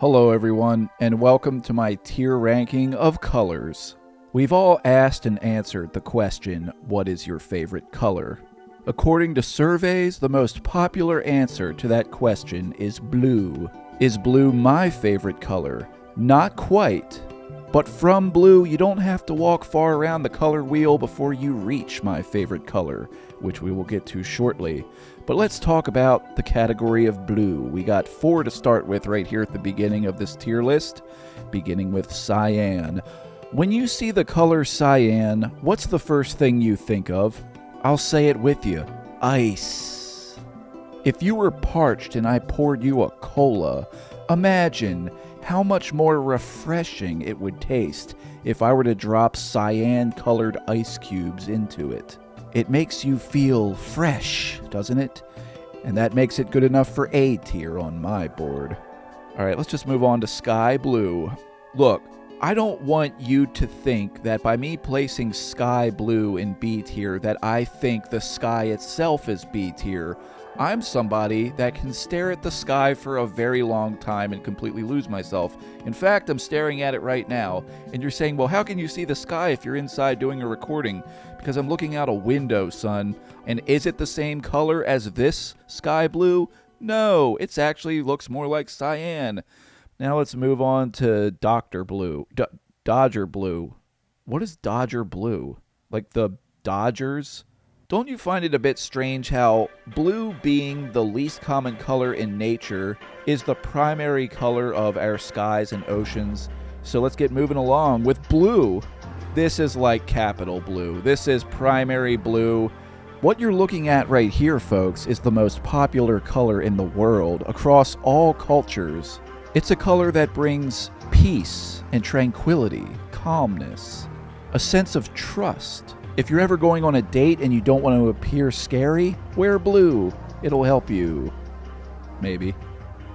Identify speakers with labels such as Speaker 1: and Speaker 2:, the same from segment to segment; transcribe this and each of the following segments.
Speaker 1: Hello everyone, and welcome to my tier ranking of colors. We've all asked and answered the question, what is your favorite color? According to surveys, the most popular answer to that question is blue. Is blue my favorite color? Not quite. But from blue, you don't have to walk far around the color wheel before you reach my favorite color, which we will get to shortly. But let's talk about the category of blue. We got 4 to start with right here at the beginning of this tier list, beginning with cyan. When you see the color cyan, what's the first thing you think of? I'll say it with you. Ice. If you were parched and I poured you a cola, imagine how much more refreshing it would taste if I were to drop cyan-colored ice cubes into it. It makes you feel fresh, doesn't it? And that makes it good enough for A tier on my board. Alright, let's just move on to sky blue. Look, I don't want you to think that by me placing sky blue in B tier that I think the sky itself is B tier. I'm somebody that can stare at the sky for a very long time and completely lose myself. In fact, I'm staring at it right now, and you're saying, well, how can you see the sky if you're inside doing a recording? Because I'm looking out a window, son. And is it the same color as this sky blue? No, it actually looks more like cyan. Now let's move on to Dr. Blue. Dodger Blue. What is Dodger Blue? Like the Dodgers? Don't you find it a bit strange how blue, being the least common color in nature, is the primary color of our skies and oceans? So let's get moving along with blue. This is like capital blue. This is primary blue. What you're looking at right here, folks, is the most popular color in the world across all cultures. It's a color that brings peace and tranquility, calmness, a sense of trust. If you're ever going on a date and you don't want to appear scary, wear blue. It'll help you. Maybe.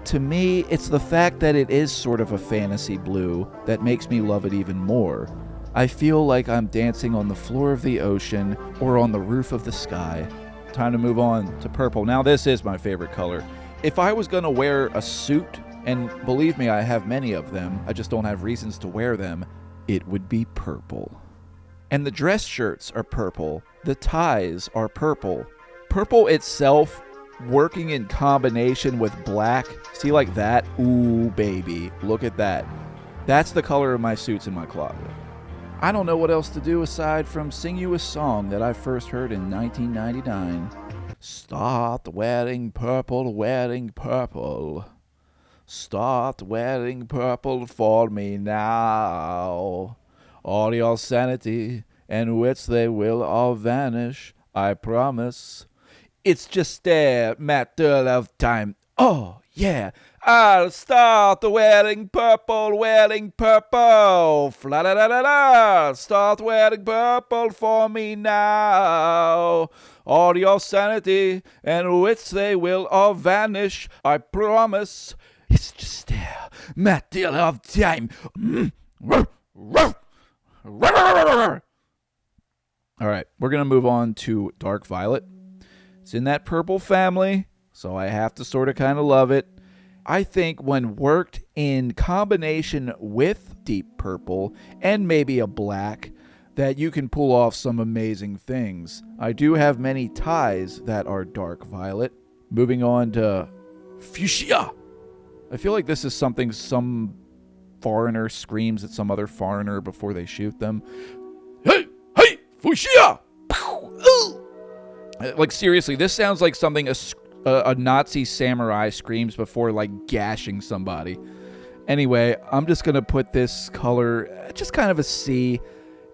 Speaker 1: To me, it's the fact that it is sort of a fantasy blue that makes me love it even more. I feel like I'm dancing on the floor of the ocean or on the roof of the sky. Time to move on to purple. Now this is my favorite color. If I was going to wear a suit, and believe me, I have many of them, I just don't have reasons to wear them, it would be purple. And the dress shirts are purple. The ties are purple. Purple itself, working in combination with black. See, like that? Ooh, baby. Look at that. That's the color of my suits in my closet. I don't know what else to do aside from sing you a song that I first heard in 1999. Start wearing purple, wearing purple. Start wearing purple for me now. All your sanity and wits, they will all vanish, I promise. It's just a matter of time. Oh, yeah. I'll start wearing purple, wearing purple. Fla-da-da-da-da. Start wearing purple for me now. All your sanity and wits, they will all vanish, I promise. It's just a matter of time. All right, we're going to move on to dark violet. It's in that purple family, so I have to sort of kind of love it. I think when worked in combination with deep purple and maybe a black, that you can pull off some amazing things. I do have many ties that are dark violet. Moving on to fuchsia. I feel like this is something some foreigner screams at some other foreigner before they shoot them. Hey, hey, fuchsia! Like, seriously, this sounds like something a Nazi samurai screams before, like, gashing somebody. Anyway, I'm just going to put this color just kind of a C.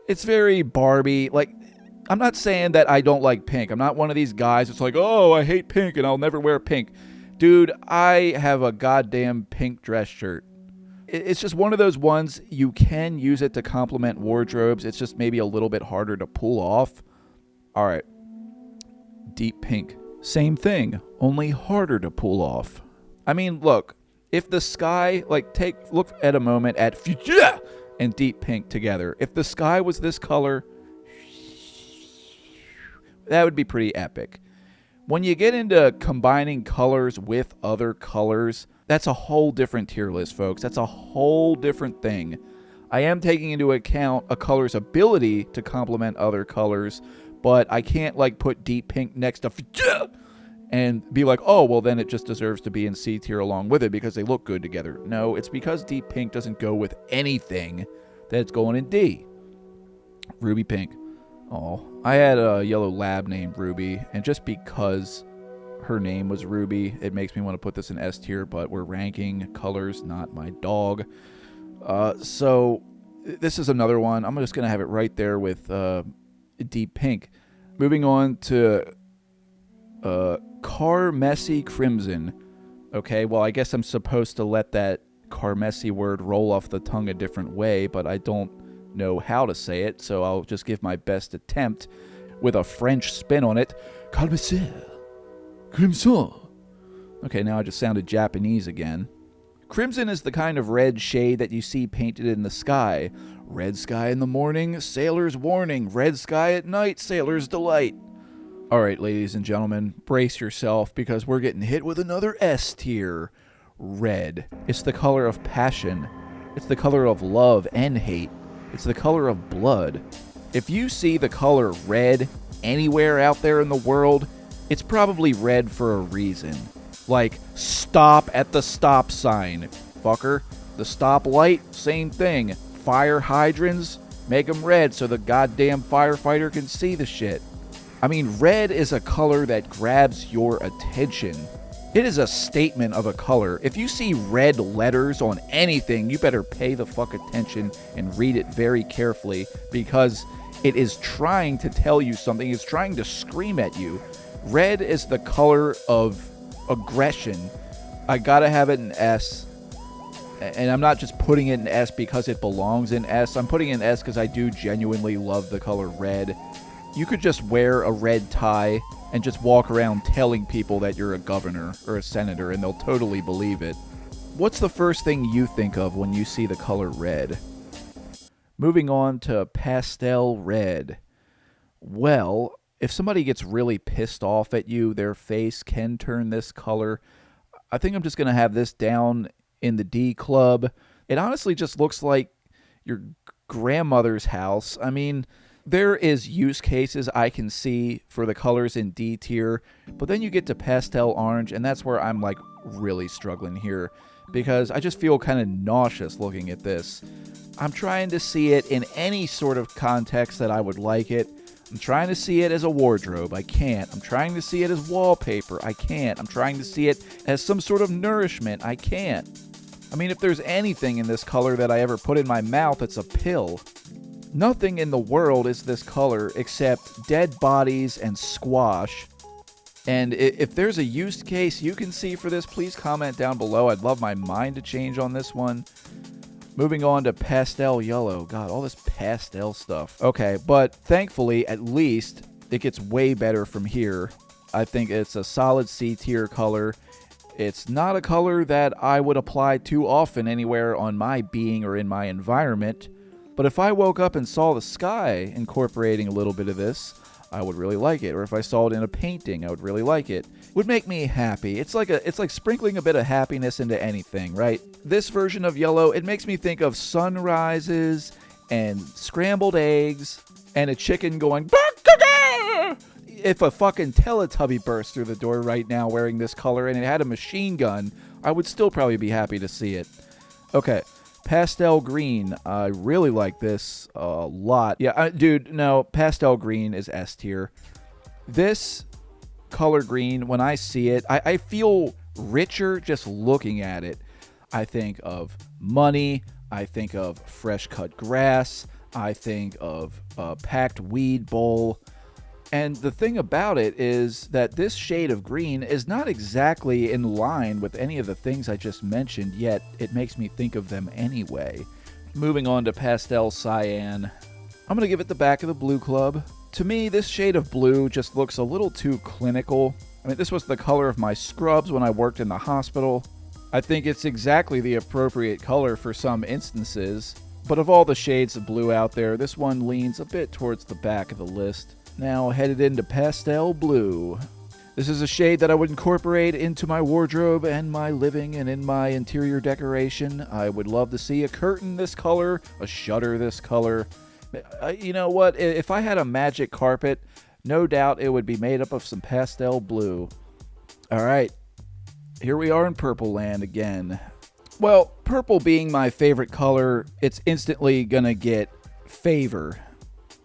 Speaker 1: It's very Barbie. Like, I'm not saying that I don't like pink. I'm not one of these guys that's like, oh, I hate pink and I'll never wear pink. Dude, I have a goddamn pink dress shirt. It's just one of those ones, you can use it to complement wardrobes. It's just maybe a little bit harder to pull off. All right. Deep pink. Same thing, only harder to pull off. I mean, look, if the sky, like, look at a moment at fuchsia and deep pink together. If the sky was this color, that would be pretty epic. When you get into combining colors with other colors, That's a whole different tier list, folks. That's a whole different thing. I am taking into account a color's ability to complement other colors, but I can't like put deep pink next to and be like, oh, well then it just deserves to be in C tier along with it because they look good together. No, it's because deep pink doesn't go with anything that it's going in D. Ruby pink. Oh, I had a yellow lab named Ruby, and just because her name was Ruby, it makes me want to put this in S tier, but we're ranking colors, not my dog. So this is another one. I'm just going to have it right there with deep pink. Moving on to Carmessy Crimson. Okay, well, I guess I'm supposed to let that Carmessy word roll off the tongue a different way, but I don't know how to say it, so I'll just give my best attempt with a French spin on it. Carmessy Crimson. Okay, now I just sounded Japanese again. Crimson is the kind of red shade that you see painted in the sky. Red sky in the morning, sailor's warning. Red sky at night, sailor's delight. All right, ladies and gentlemen, brace yourself because we're getting hit with another S tier. Red. It's the color of passion. It's the color of love and hate. It's the color of blood. If you see the color red anywhere out there in the world, it's probably red for a reason. Like, stop at the stop sign, fucker. The stop light, same thing. Fire hydrants, make them red so the goddamn firefighter can see the shit. I mean, red is a color that grabs your attention. It is a statement of a color. If you see red letters on anything, you better pay the fuck attention and read it very carefully because it is trying to tell you something. It's trying to scream at you. Red is the color of aggression. I gotta have it in S. And I'm not just putting it in S because it belongs in S. I'm putting it in S because I do genuinely love the color red. You could just wear a red tie and just walk around telling people that you're a governor or a senator and they'll totally believe it. What's the first thing you think of when you see the color red? Moving on to pastel red. Well, if somebody gets really pissed off at you, their face can turn this color. I think I'm just going to have this down in the D club. It honestly just looks like your grandmother's house. I mean, there is use cases I can see for the colors in D tier, but then you get to pastel orange, and that's where I'm like really struggling here because I just feel kind of nauseous looking at this. I'm trying to see it in any sort of context that I would like it. I'm trying to see it as a wardrobe. I can't. I'm trying to see it as wallpaper. I can't. I'm trying to see it as some sort of nourishment. I can't. I mean, if there's anything in this color that I ever put in my mouth, it's a pill. Nothing in the world is this color except dead bodies and squash. And if there's a use case you can see for this, please comment down below. I'd love my mind to change on this one. Moving on to pastel yellow. God, all this pastel stuff. Okay, but thankfully, at least, it gets way better from here. I think it's a solid C tier color. It's not a color that I would apply too often anywhere on my being or in my environment. But if I woke up and saw the sky incorporating a little bit of this, I would really like it. Or if I saw it in a painting, I would really like it. Would make me happy. It's like sprinkling a bit of happiness into anything, right? This version of yellow, it makes me think of sunrises and scrambled eggs and a chicken going, "Bah-ka-da!" If a fucking Teletubby burst through the door right now wearing this color and it had a machine gun, I would still probably be happy to see it. Okay. Pastel green. I really like this a lot. Yeah, dude, no, pastel green is S tier. This color green, when I see it, I feel richer just looking at it. I think of money. I think of fresh cut grass. I think of a packed weed bowl. And the thing about it is that this shade of green is not exactly in line with any of the things I just mentioned, yet it makes me think of them anyway. Moving on to pastel cyan. I'm going to give it the back of the blue club. To me, this shade of blue just looks a little too clinical. I mean, this was the color of my scrubs when I worked in the hospital. I think it's exactly the appropriate color for some instances. But of all the shades of blue out there, this one leans a bit towards the back of the list. Now headed into pastel blue. This is a shade that I would incorporate into my wardrobe and my living and in my interior decoration. I would love to see a curtain this color, a shutter this color. You know what? If I had a magic carpet, no doubt it would be made up of some pastel blue. All right, here we are in Purple Land again. Well, purple being my favorite color, it's instantly gonna get favor,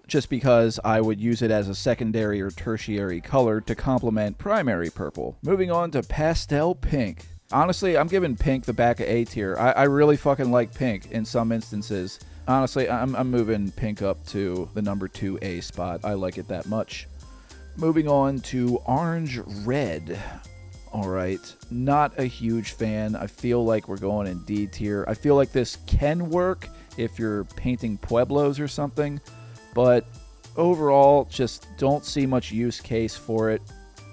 Speaker 1: just because I would use it as a secondary or tertiary color to complement primary purple. Moving on to pastel pink. Honestly, I'm giving pink the back of A tier. I really fucking like pink in some instances. Honestly, I'm moving pink up to the number 2A spot. I like it that much. Moving on to orange red. All right, not a huge fan. I feel like we're going in D tier. I feel like this can work if you're painting Pueblos or something, but overall, just don't see much use case for it.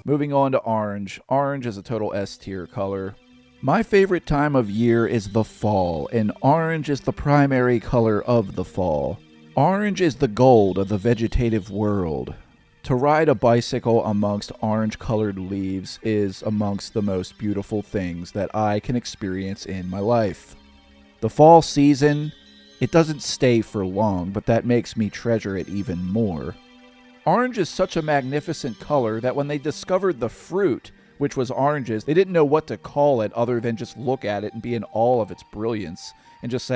Speaker 1: Moving on to orange. Orange is a total S tier color. My favorite time of year is the fall, and orange is the primary color of the fall. Orange is the gold of the vegetative world. To ride a bicycle amongst orange-colored leaves is amongst the most beautiful things that I can experience in my life. The fall season, it doesn't stay for long, but that makes me treasure it even more. Orange is such a magnificent color that when they discovered the fruit, which was oranges, they didn't know what to call it other than just look at it and be in awe of its brilliance and just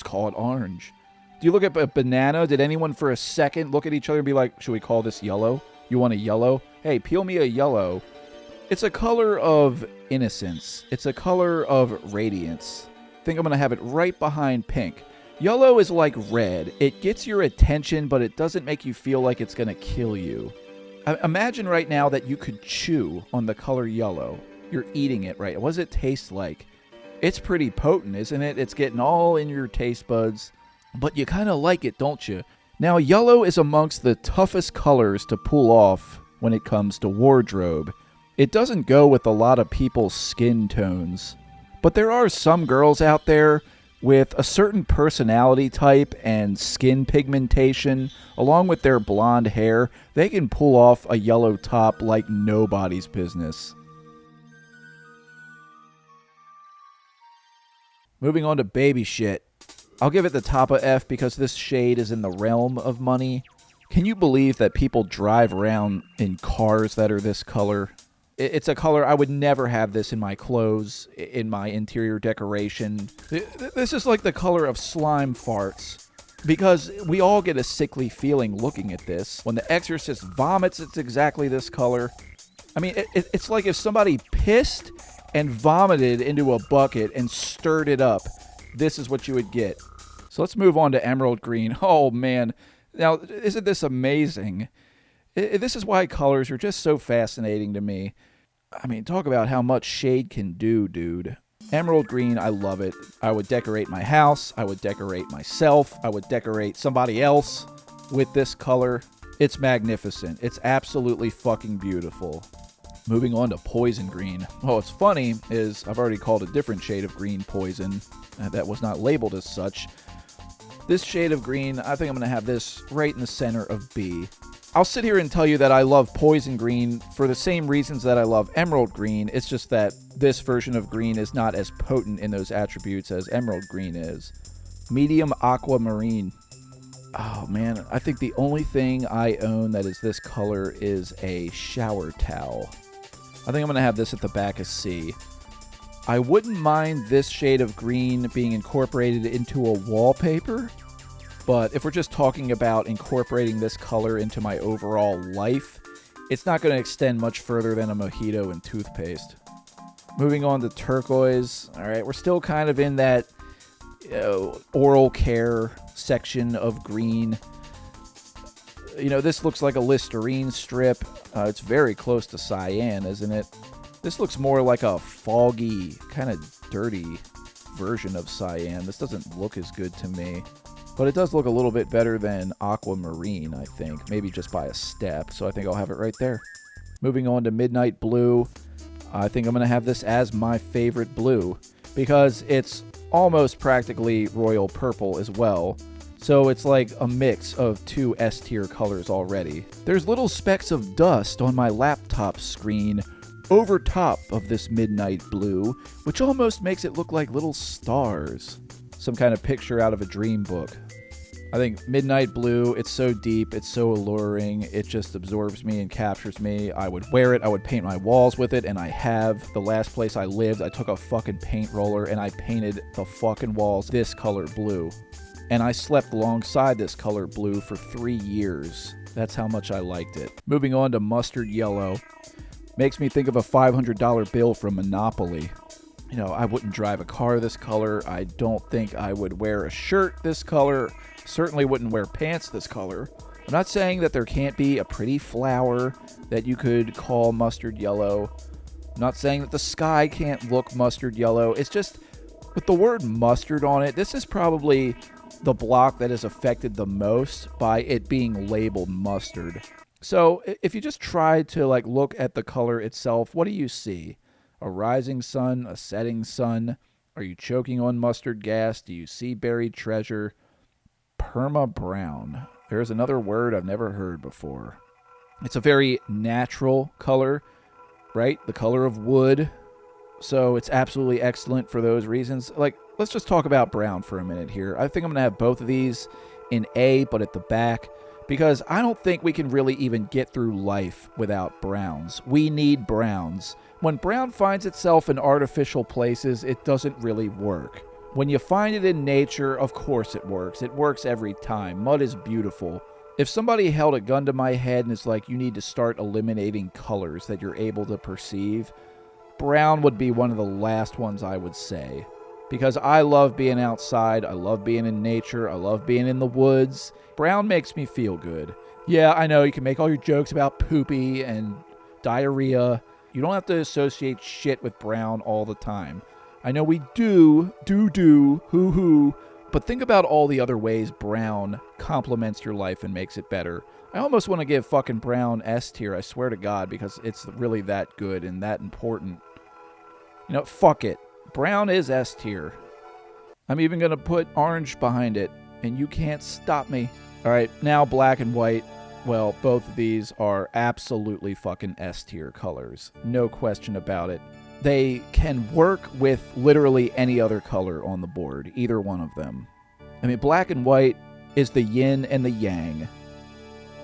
Speaker 1: call it orange. Do you look at a banana? Did anyone for a second look at each other and be like, should we call this yellow? You want a yellow? Hey, peel me a yellow. It's a color of innocence. It's a color of radiance. I think I'm going to have it right behind pink. Yellow is like red. It gets your attention, but it doesn't make you feel like it's going to kill you. Imagine right now that you could chew on the color yellow. You're eating it, right? What does it taste like? It's pretty potent, isn't it? It's getting all in your taste buds. But you kind of like it, don't you? Now, yellow is amongst the toughest colors to pull off when it comes to wardrobe. It doesn't go with a lot of people's skin tones. But there are some girls out there with a certain personality type and skin pigmentation, along with their blonde hair. They can pull off a yellow top like nobody's business. Moving on to baby shit. I'll give it the top of F because this shade is in the realm of money. Can you believe that people drive around in cars that are this color? It's a color, I would never have this in my clothes, in my interior decoration. This is like the color of slime farts. Because we all get a sickly feeling looking at this. When The Exorcist vomits, it's exactly this color. I mean, it's like if somebody pissed and vomited into a bucket and stirred it up. This is what you would get. So let's move on to emerald green. Oh, man. Now, isn't this amazing? This is why colors are just so fascinating to me. I mean, talk about how much shade can do, dude. Emerald green, I love it. I would decorate my house. I would decorate myself. I would decorate somebody else with this color. It's magnificent. It's absolutely fucking beautiful. Moving on to poison green. Oh, what's funny is I've already called a different shade of green poison that was not labeled as such. This shade of green, I think I'm going to have this right in the center of B. I'll sit here and tell you that I love poison green for the same reasons that I love emerald green. It's just that this version of green is not as potent in those attributes as emerald green is. Medium aquamarine. Oh man, I think the only thing I own that is this color is a shower towel. I think I'm going to have this at the back of C. I wouldn't mind this shade of green being incorporated into a wallpaper, but if we're just talking about incorporating this color into my overall life, it's not going to extend much further than a mojito and toothpaste. Moving on to turquoise. All right, we're still kind of in that oral care section of green. You know, this looks like a Listerine strip. It's very close to cyan, isn't it? This looks more like a foggy, kind of dirty version of cyan. This doesn't look as good to me. But it does look a little bit better than aquamarine, I think. Maybe just by a step. So I think I'll have it right there. Moving on to midnight blue. I think I'm going to have this as my favorite blue. Because it's almost practically royal purple as well. So it's like a mix of two S tier colors already. There's little specks of dust on my laptop screen over top of this midnight blue, which almost makes it look like little stars. Some kind of picture out of a dream book. I think midnight blue, it's so deep, it's so alluring, it just absorbs me and captures me. I would wear it, I would paint my walls with it, and I have. The last place I lived, I took a fucking paint roller and I painted the fucking walls this color blue. And I slept alongside this color blue for 3 years. That's how much I liked it. Moving on to mustard yellow. Makes me think of a $500 bill from Monopoly. You know, I wouldn't drive a car this color. I don't think I would wear a shirt this color. Certainly wouldn't wear pants this color. I'm not saying that there can't be a pretty flower that you could call mustard yellow. I'm not saying that the sky can't look mustard yellow. It's just, with the word mustard on it, this is probably the block that is affected the most by it being labeled mustard. So if you just try to like look at the color itself, what do you see? A rising sun, a setting sun? Are you choking on mustard gas? Do you see buried treasure? Perma brown. There's another word I've never heard before. It's a very natural color, right? The color of wood. So it's absolutely excellent for those reasons. Like, let's just talk about brown for a minute here. I think I'm going to have both of these in A, but at the back, because I don't think we can really even get through life without browns. We need browns. When brown finds itself in artificial places, it doesn't really work. When you find it in nature, of course it works. It works every time. Mud is beautiful. If somebody held a gun to my head and is like, you need to start eliminating colors that you're able to perceive, brown would be one of the last ones I would say. Because I love being outside, I love being in nature, I love being in the woods. Brown makes me feel good. Yeah, I know you can make all your jokes about poopy and diarrhea. You don't have to associate shit with brown all the time. I know we do, hoo-hoo, but think about all the other ways brown complements your life and makes it better. I almost want to give fucking brown S tier, I swear to God, because it's really that good and that important. You know, fuck it. Brown is S tier. I'm even going to put orange behind it, and you can't stop me. All right, now black and white. Well, both of these are absolutely fucking S tier colors. No question about it. They can work with literally any other color on the board, either one of them. I mean, black and white is the yin and the yang.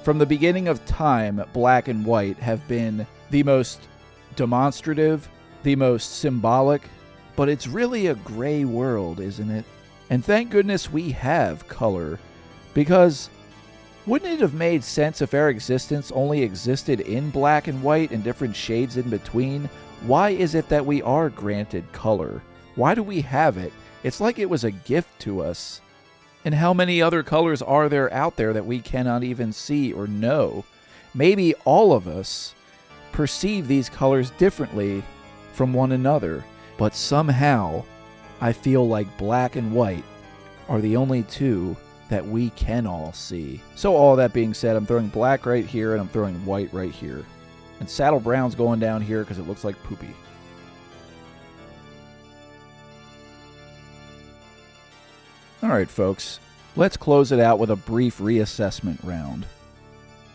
Speaker 1: From the beginning of time, black and white have been the most demonstrative, the most symbolic, but it's really a gray world, isn't it? And thank goodness we have color, because wouldn't it have made sense if our existence only existed in black and white and different shades in between? Why is it that we are granted color? Why do we have it? It's like it was a gift to us. And how many other colors are there out there that we cannot even see or know? Maybe all of us perceive these colors differently from one another, but somehow I feel like black and white are the only two that we can all see. So all that being said, I'm throwing black right here and I'm throwing white right here. And saddle brown's going down here because it looks like poopy. Alright folks, let's close it out with a brief reassessment round.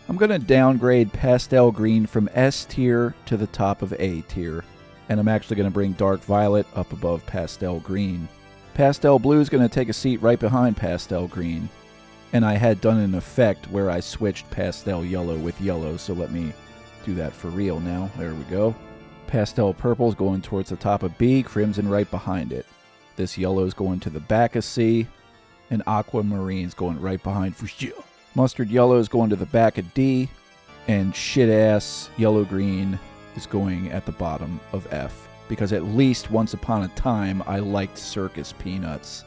Speaker 1: I'm going to downgrade pastel green from S tier to the top of A tier. And I'm actually going to bring dark violet up above pastel green. Pastel blue is going to take a seat right behind pastel green. And I had done an effect where I switched pastel yellow with yellow, so let me do that for real now. There we go. Pastel purple is going towards the top of B, crimson right behind it. This yellow is going to the back of C, and aquamarine is going right behind for sure. Mustard yellow is going to the back of D, and shit-ass yellow-green is going at the bottom of F. Because at least once upon a time, I liked circus peanuts.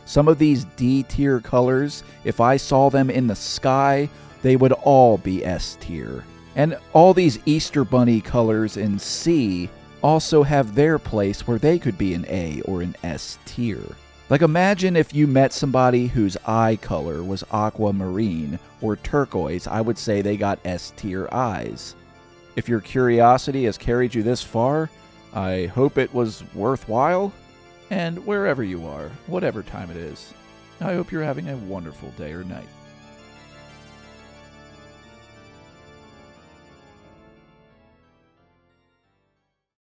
Speaker 1: Some of these D tier colors, if I saw them in the sky, they would all be S tier. And all these Easter Bunny colors in C also have their place where they could be an A or an S tier. Like imagine if you met somebody whose eye color was aquamarine or turquoise, I would say they got S tier eyes. If your curiosity has carried you this far, I hope it was worthwhile. And wherever you are, whatever time it is, I hope you're having a wonderful day or night.